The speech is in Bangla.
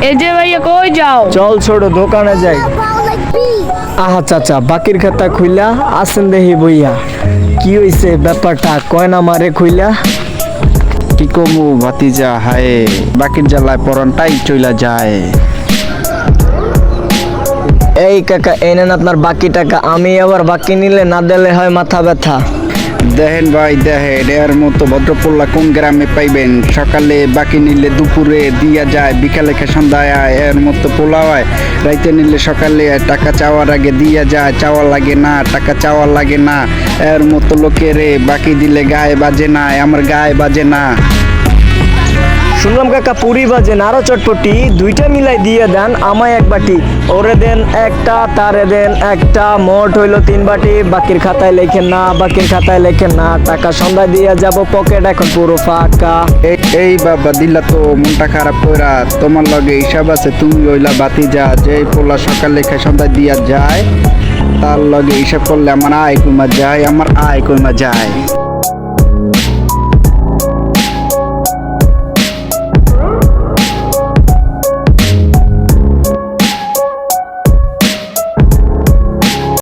এই যে ভাইয়া কই যাও? চল ছোট দোকানে যাই। আহা চাচা বাকির খাতা খুইলা আসেন দেখি বইয়া কি হইছে ব্যাপারটা কয় না মারে খুইলা। কি কমু ভাতিজা হায়, বাকির জ্বালায় পরনটাই চইলা যায়। এই কাকা এই নেন আপনার বাকি টাকা, আমি আবার বাকি নিলে না দিলে হয় মাথা ব্যথা। দেখেন ভাই দেখেন, এর মতো ভদ্রপোল্লা কোন গ্রামে পাইবেন? সকালে বাকি নিলে দুপুরে দিয়া যায়, বিকালে সন্ধ্যায় আয়। এর মতো পোলা হয়, রাইতে নিলে সকালে আয়, টাকা চাওয়ার আগে দিয়া যায়, চাওয়া লাগে না, টাকা চাওয়া লাগে না। এর মতো লোকেরে বাকি দিলে গায়ে বাজে না, আমার গায়ে বাজে না। শুনলাম কাকা পুরি বাজেন আরো চটপটি, দুইটা মিলাই দিয়ে দেন আমায় এক বাটি, ওরে দেন একটা তারে দেন একটা, মোট হইলো 3 বাটি। বাকির খাতায় লেখেন না, বাকির খাতায় লেখেন না, টাকা সন্ধ্যায় দিয়ে যাব, পকেট এখন পুরো ফাঁকা। এই বাবা দিলা তো মনটা খারাপ কইরা, তোমার লগে হিসাব আছে, তুমি হইলা ভাতিজা। যে পোলা সকালে সন্ধ্যায় দিয়া যায়, তার লগে হিসাব করলে আমার আয় কমা যায়, আমার আয় কমা যায়।